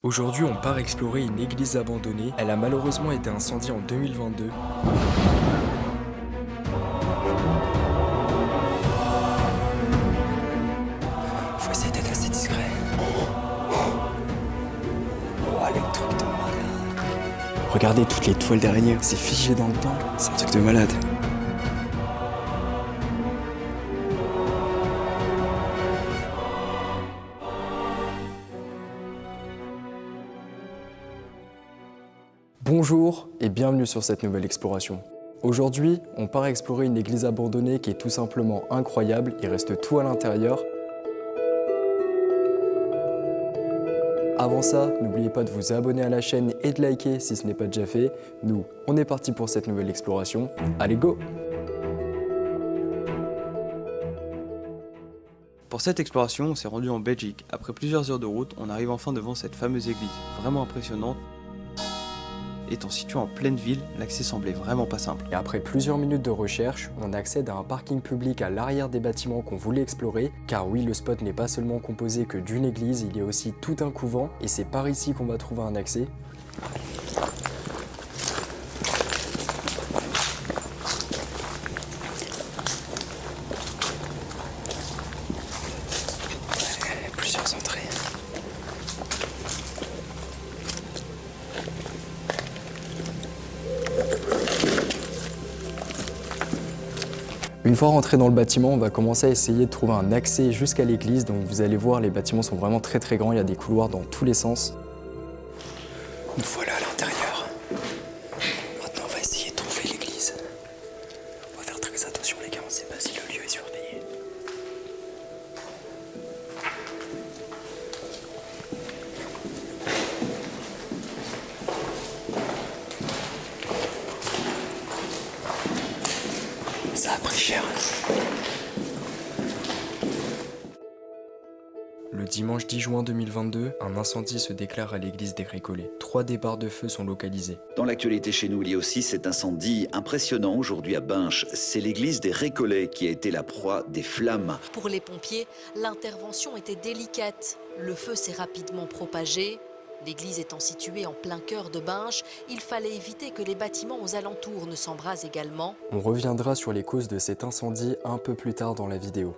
Aujourd'hui, on part explorer une église abandonnée. Elle a malheureusement été incendiée en 2022. Faut essayer d'être assez discret. Oh, les trucs de malade. Regardez toutes les toiles d'araignée, c'est figé dans le temps. C'est un truc de malade. Bonjour et bienvenue sur cette nouvelle exploration. Aujourd'hui, on part explorer une église abandonnée qui est tout simplement incroyable. Il reste tout à l'intérieur. Avant ça, n'oubliez pas de vous abonner à la chaîne et de liker si ce n'est pas déjà fait. Nous, on est parti pour cette nouvelle exploration. Allez, go! Pour cette exploration, on s'est rendu en Belgique. Après plusieurs heures de route, on arrive enfin devant cette fameuse église, vraiment impressionnante. Étant située en pleine ville, l'accès semblait vraiment pas simple. Et après plusieurs minutes de recherche, on accède à un parking public à l'arrière des bâtiments qu'on voulait explorer, car oui, le spot n'est pas seulement composé que d'une église, il y a aussi tout un couvent, et c'est par ici qu'on va trouver un accès. Plusieurs entrées. Une fois rentré dans le bâtiment, on va commencer à essayer de trouver un accès jusqu'à l'église. Donc vous allez voir, les bâtiments sont vraiment très grands, il y a des couloirs dans tous les sens. Nous voilà à l'intérieur. Maintenant, on va essayer de trouver l'église. On va faire très attention, les gars, on sait pas si le lieu est surveillé. Ça a pris cher. Le dimanche 10 juin 2022, un incendie se déclare à l'église des Récollets. 3 départs de feu sont localisés. Dans l'actualité chez nous, il y a aussi cet incendie impressionnant aujourd'hui à Binche. C'est l'église des Récollets qui a été la proie des flammes. Pour les pompiers, l'intervention était délicate. Le feu s'est rapidement propagé. L'église étant située en plein cœur de Binche, il fallait éviter que les bâtiments aux alentours ne s'embrasent également. On reviendra sur les causes de cet incendie un peu plus tard dans la vidéo.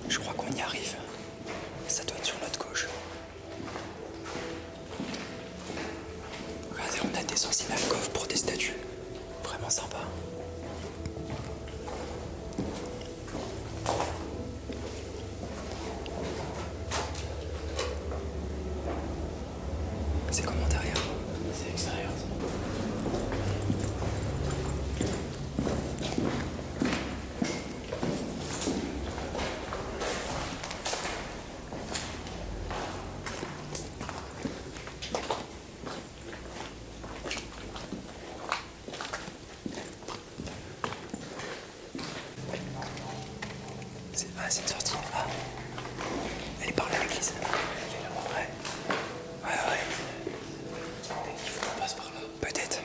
Je crois qu'on y arrive. Ça doit être sur notre gauche. Regardez, on a des anciennes alcôves pour des statues. Vraiment sympa. C'est comment derrière? C'est extérieur. C'est une sortie. Ah. Elle est par là, l'église. Ouais. Ouais. Il faut qu'on passe par là. Peut-être.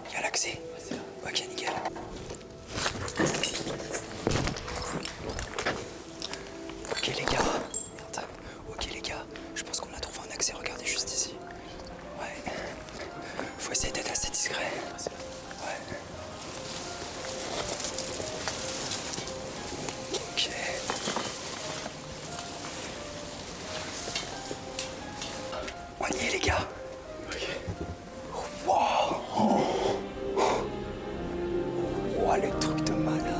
Il y a l'accès. Ok, nickel. Ok, les gars. Merde. Ok, les gars. Je pense qu'on a trouvé un accès. Regardez juste ici. Ouais. Faut essayer d'être assez discret. Ouais. Ok. On y est, les gars. Ok. Wow. Wow, le truc de malade.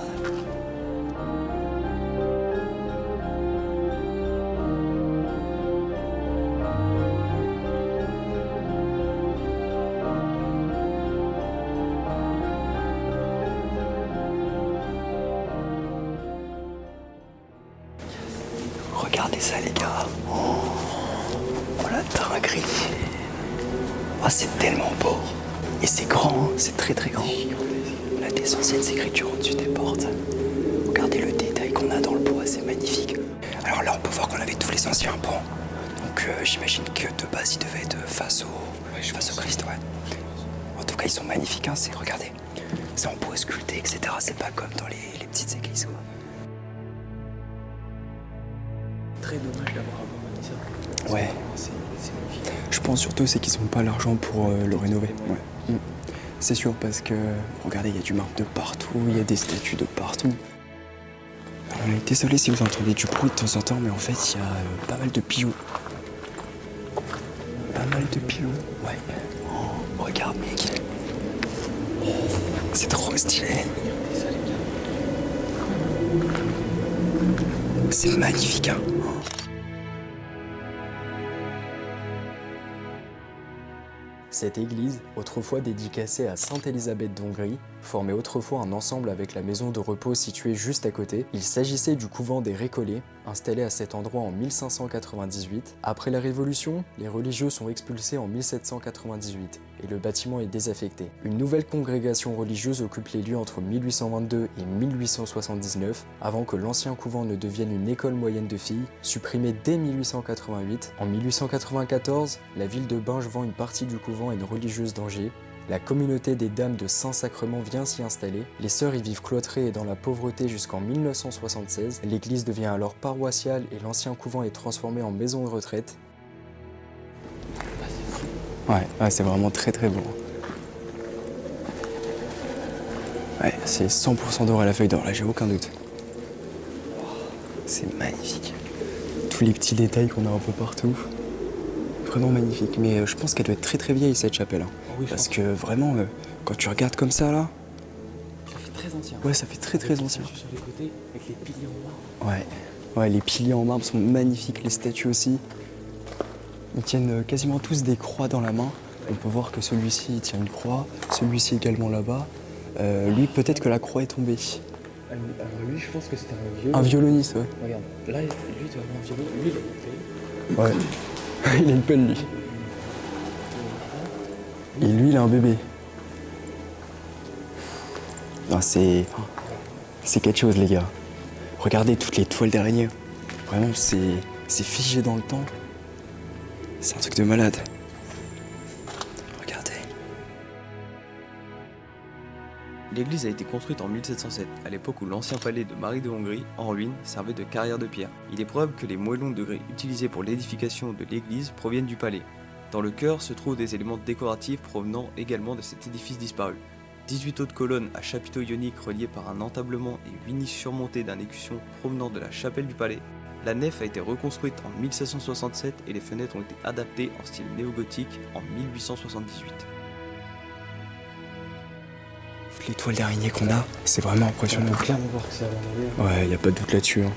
Regardez ça, les gars. Oh, la dinguerie. Oh, c'est tellement beau. Et c'est grand, hein. C'est très grand. On a des anciennes écritures au-dessus des portes. Regardez le détail qu'on a dans le bois, c'est magnifique. Alors là, on peut voir qu'on avait tous les anciens ponts. Donc j'imagine que de base, ils devaient être face au Christ, ouais. En tout cas, ils sont magnifiques, hein, regardez. C'est en bois sculpté, etc. C'est pas comme dans les petites églises, quoi. Très dommage d'avoir abandonné ça. Ouais. C'est magnifique. Je pense surtout c'est qu'ils n'ont pas l'argent pour le rénover. Ouais. C'est sûr parce que, regardez, il y a du marbre de partout, il y a des statues de partout. Alors, on est désolé si vous entendez du bruit de temps en temps, mais en fait, il y a pas mal de pigeons. Pas mal de pigeons, ouais. Oh, regarde, mec. Oh, c'est trop stylé. C'est magnifique, hein. Cette église, autrefois dédicacée à Sainte Élisabeth d'Hongrie, formait autrefois un ensemble avec la maison de repos située juste à côté. Il s'agissait du couvent des Récollets, installé à cet endroit en 1598. Après la Révolution, les religieux sont expulsés en 1798 et le bâtiment est désaffecté. Une nouvelle congrégation religieuse occupe les lieux entre 1822 et 1879, avant que l'ancien couvent ne devienne une école moyenne de filles, supprimée dès 1888. En 1894, la ville de Binge vend une partie du couvent à une religieuse d'Angers. La communauté des Dames de Saint-Sacrement vient s'y installer. Les sœurs y vivent cloîtrées et dans la pauvreté jusqu'en 1976. L'église devient alors paroissiale et l'ancien couvent est transformé en maison de retraite. Ouais, c'est vraiment très très beau. Ouais, c'est 100% d'or à la feuille d'or, là j'ai aucun doute. C'est magnifique. Tous les petits détails qu'on a un peu partout. Vraiment magnifique, mais je pense qu'elle doit être très très vieille cette chapelle. Hein. Oui, parce que vraiment, quand tu regardes comme ça là... Ça fait très ancien. Ouais, ça fait très très ancien. Sur les côtés, avec les piliers en marbre. Ouais, les piliers en marbre sont magnifiques, les statues aussi. Ils tiennent quasiment tous des croix dans la main. On peut voir que celui-ci il tient une croix, celui-ci également là-bas. Lui, peut-être que la croix est tombée. Alors lui, je pense que c'était un violon. Un violoniste, ouais. Regarde, là, lui, il doit avoir un violon. Lui, il a une Ouais. Il a une pelle, lui. Et lui, il a un bébé. Non, c'est quelque chose, les gars. Regardez toutes les toiles d'araignée. Vraiment, c'est figé dans le temps. C'est un truc de malade. Regardez. L'église a été construite en 1707, à l'époque où l'ancien palais de Marie de Hongrie, en ruine, servait de carrière de pierre. Il est probable que les moellons de grès utilisés pour l'édification de l'église proviennent du palais. Dans le chœur se trouvent des éléments décoratifs provenant également de cet édifice disparu. 18 autres colonnes à chapiteaux ioniques reliées par un entablement et 8 niches surmontées d'un écusson provenant de la chapelle du palais. La nef a été reconstruite en 1767 et les fenêtres ont été adaptées en style néo-gothique en 1878. Les toiles d'araignée qu'on a, c'est vraiment impressionnant. On peut clairement voir que c'est avant Ouais, y a pas de doute là-dessus. Hein.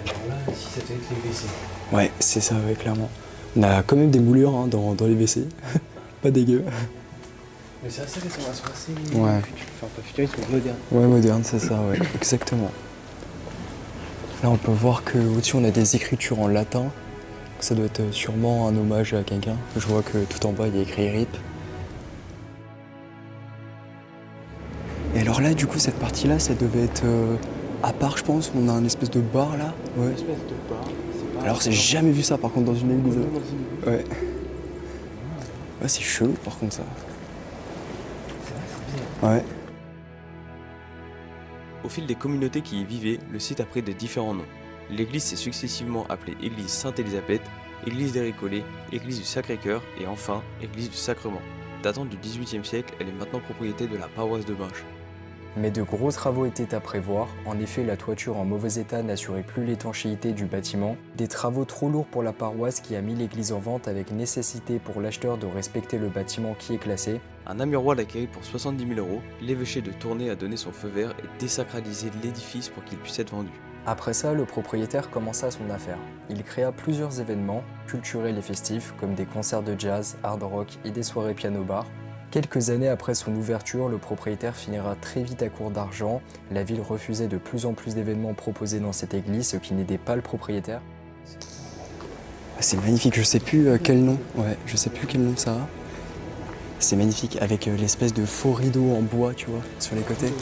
Et alors là, ici, ça doit être les WC. Ouais, c'est ça, ouais, clairement. On a quand même des moulures hein, dans les WC. Pas dégueu. Mais c'est assez récent, elles sont assez Ouais. enfin pas futuristes, mais modernes. Ouais, moderne, c'est ça, ouais, exactement. Là, on peut voir qu'au-dessus, on a des écritures en latin. Ça doit être sûrement un hommage à quelqu'un. Je vois que tout en bas, il y a écrit RIP. Et alors là, du coup, cette partie-là, ça devait être à part, je pense. On a un espèce de bar, là. Ouais. Une espèce de bar. Alors, j'ai jamais vu ça, par contre, dans une église. Dans une... Ouais. Ouais, c'est chelou, par contre, ça. C'est vrai, c'est bizarre. Ouais. Au fil des communautés qui y vivaient, le site a pris de différents noms. L'église s'est successivement appelée Église Sainte-Élisabeth, Église des Récollets, Église du Sacré-Cœur et enfin Église du Sacrement. Datant du XVIIIe siècle, elle est maintenant propriété de la paroisse de Binche. Mais de gros travaux étaient à prévoir. En effet, la toiture en mauvais état n'assurait plus l'étanchéité du bâtiment. Des travaux trop lourds pour la paroisse qui a mis l'église en vente avec nécessité pour l'acheteur de respecter le bâtiment qui est classé. Un Namurois l'acquérit pour 70 000 €. L'évêché de Tournai a donné son feu vert et désacralisé l'édifice pour qu'il puisse être vendu. Après ça, le propriétaire commença son affaire. Il créa plusieurs événements, culturels et festifs, comme des concerts de jazz, hard rock et des soirées piano-bar. Quelques années après son ouverture, le propriétaire finira très vite à court d'argent. La ville refusait de plus en plus d'événements proposés dans cette église, ce qui n'aidait pas le propriétaire. C'est magnifique, je sais plus quel nom. Ouais, je sais plus quel nom ça a. C'est magnifique, avec l'espèce de faux rideau en bois, tu vois, sur les côtés.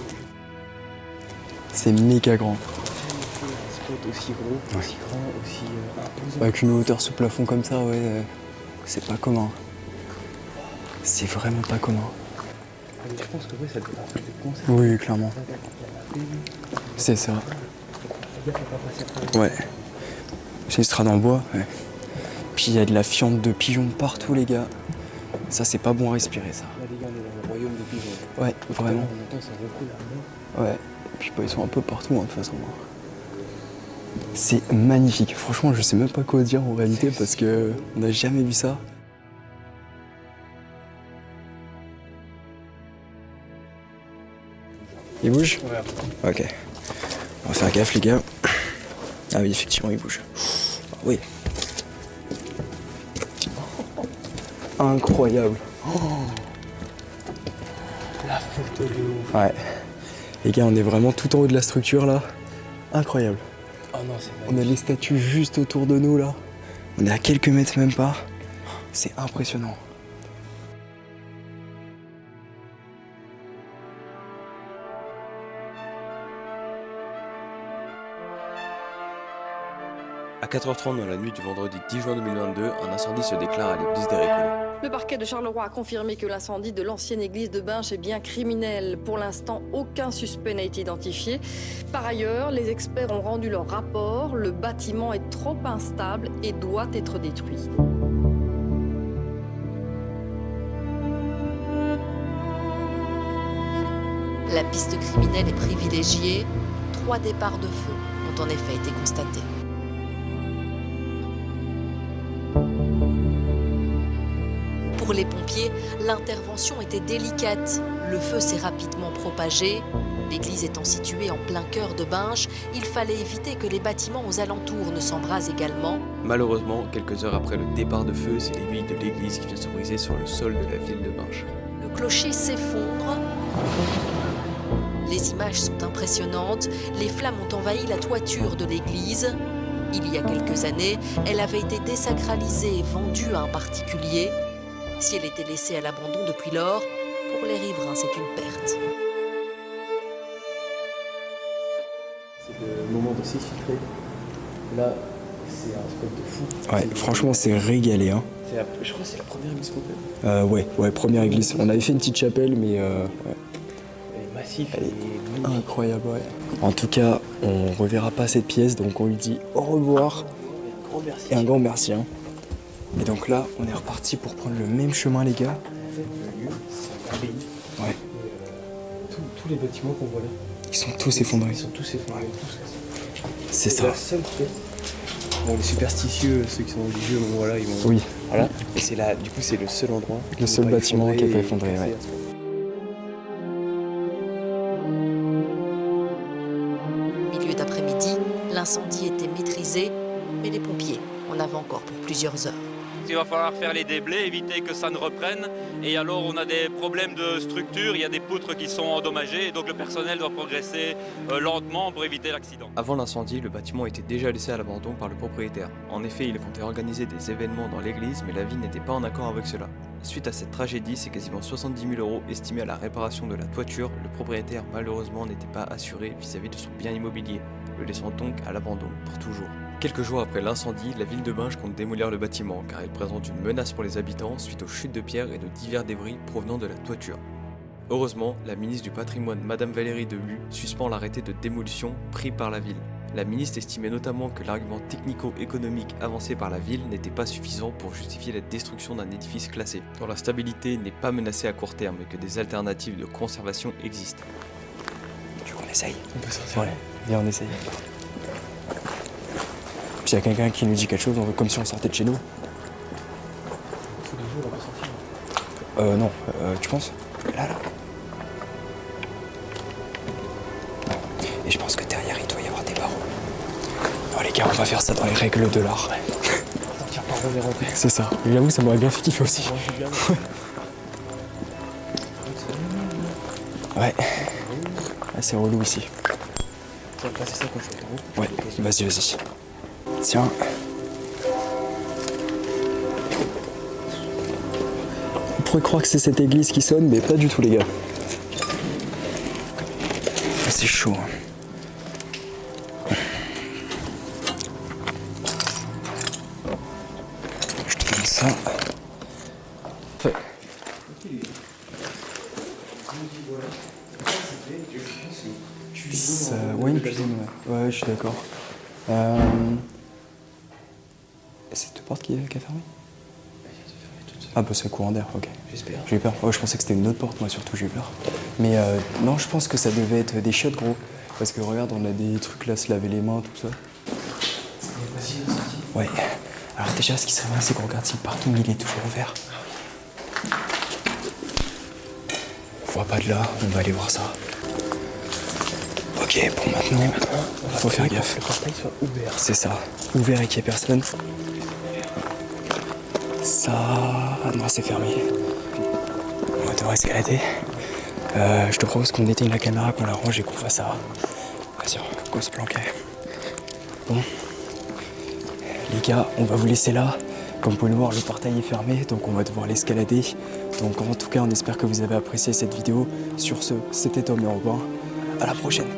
C'est méga grand. contre aussi gros, aussi grand, aussi imposant. Avec une hauteur sous plafond comme ça, ouais, c'est pas commun. C'est vraiment pas commun. Je pense que ouais, ça doit être un concept. Oui, clairement. C'est ça. Ouais. C'est une strade en bois, ouais. Puis il y a de la fiente de pigeons partout, les gars. Ça, c'est pas bon à respirer, ça. Là, les gars, on est dans le royaume des pigeons. Ouais, vraiment. On entend ça recoule là. Ouais. Et puis bah, ils sont un peu partout, hein, de toute façon. C'est magnifique. Franchement, je sais même pas quoi dire en réalité parce que on n'a jamais vu ça. Il bouge? Ouais. Ok. On va faire gaffe, les gars. Ah oui, effectivement, il bouge. Oui. Incroyable. La photo de ouf. Ouais. Les gars, on est vraiment tout en haut de la structure là. Incroyable. Oh non, c'est On a magnifique. les statues juste autour de nous là. On est à quelques mètres même pas. C'est impressionnant. À 4h30 dans la nuit du vendredi 10 juin 2022, un incendie se déclare à l'église des Récollets. Le parquet de Charleroi a confirmé que l'incendie de l'ancienne église de Binche est bien criminel. Pour l'instant, aucun suspect n'a été identifié. Par ailleurs, les experts ont rendu leur rapport. Le bâtiment est trop instable et doit être détruit. La piste criminelle est privilégiée. 3 départs de feu ont en effet été constatés. Pour les pompiers, l'intervention était délicate. Le feu s'est rapidement propagé. L'église étant située en plein cœur de Binche, il fallait éviter que les bâtiments aux alentours ne s'embrasent également. Malheureusement, quelques heures après le départ de feu, c'est l'aiguille de l'église qui vient se briser sur le sol de la ville de Binche. Le clocher s'effondre. Les images sont impressionnantes. Les flammes ont envahi la toiture de l'église. Il y a quelques années, elle avait été désacralisée et vendue à un particulier. Si elle était laissée à l'abandon depuis lors, pour les riverains, c'est une perte. C'est le moment de s'exfiltrer. Là, c'est un spot de fou. Ouais, franchement, c'est régalé, hein. Je crois que c'est la première église qu'on fait. Ouais, première église. On avait fait une petite chapelle, mais ouais. Elle est massive, Elle elle est est magnifique. Incroyable, ouais. En tout cas, on reverra pas cette pièce, donc on lui dit au revoir Grand merci. et un grand merci, hein. Et donc là, on est reparti pour prendre le même chemin, les gars. En fait, le lieu, c'est un pays. Ouais. Tous les bâtiments qu'on voit là, Ils sont tous effondrés. ils sont tous effondrés. C'est ça. La seule pièce. Bon, les superstitieux, ceux qui sont religieux, bon voilà, ils vont. Oui. Voilà. Et c'est là, du coup, c'est le seul endroit. Le seul bâtiment qui n'est pas effondré, ouais. Milieu d'après-midi, l'incendie était maîtrisé, mais les pompiers en avaient encore pour plusieurs heures. Il va falloir faire les déblais, éviter que ça ne reprenne. Et alors on a des problèmes de structure, il y a des poutres qui sont endommagées, et donc le personnel doit progresser lentement pour éviter l'accident. Avant l'incendie, le bâtiment était déjà laissé à l'abandon par le propriétaire. En effet, il comptait organiser des événements dans l'église, mais la ville n'était pas en accord avec cela. Suite à cette tragédie, c'est quasiment 70 000 € estimés à la réparation de la toiture. Le propriétaire, malheureusement, n'était pas assuré vis-à-vis de son bien immobilier, le laissant donc à l'abandon pour toujours. Quelques jours après l'incendie, la ville de Binche compte démolir le bâtiment car il présente une menace pour les habitants suite aux chutes de pierres et de divers débris provenant de la toiture. Heureusement, la ministre du Patrimoine, Madame Valérie Delue, suspend l'arrêté de démolition pris par la ville. La ministre estimait notamment que l'argument technico-économique avancé par la ville n'était pas suffisant pour justifier la destruction d'un édifice classé, dont la stabilité n'est pas menacée à court terme et que des alternatives de conservation existent. Tu veux qu'on essaye? On peut sortir. Ouais, viens, on essaye. Puis il y a quelqu'un qui nous dit quelque chose, comme si on sortait de chez nous. Tous les jours, on peut sortir. Non, tu penses? Là. Et je pense que derrière, il doit y avoir des barreaux. Non, les gars, on va faire ça dans les règles de l'art. Sortir par revers en paix. C'est ça. J'avoue, ça m'aurait bien fait kiffer aussi. Moi, je suis bien. Ouais. Ah, c'est relou ici. On va passer ça quand je suis en haut. Ouais, vas-y. Tiens. On pourrait croire que c'est cette église qui sonne, mais pas du tout, les gars. Ah, c'est chaud. Hein. ça. Fait. Ça... Ouais, une cuisine, ouais, je suis d'accord. C'est deux portes qui a fermé? Ah bah c'est courant d'air, ok. J'espère. J'ai eu peur. Oh, je pensais que c'était une autre porte, moi surtout j'ai eu peur. Mais non, je pense que ça devait être des chiottes, gros. Parce que regarde, on a des trucs là, se laver les mains, tout ça. Ouais. Alors déjà, ce qui serait bien, c'est qu'on regarde si le parking il est toujours ouvert. On voit pas de là, on va aller voir ça. Ok, bon maintenant, faut faire gaffe. Le portail soit ouvert. C'est ça, ouvert et qu'il n'y ait personne. Ça... Ah non, c'est fermé. On devrait escalader. Je te propose qu'on éteigne la caméra, qu'on la range et qu'on fasse ça. Vas-y, go se planquer. Bon. Les gars, on va vous laisser là. Comme vous pouvez le voir, le portail est fermé, donc on va devoir l'escalader. Donc en tout cas, on espère que vous avez apprécié cette vidéo. Sur ce, c'était Tom et Robin. À la prochaine.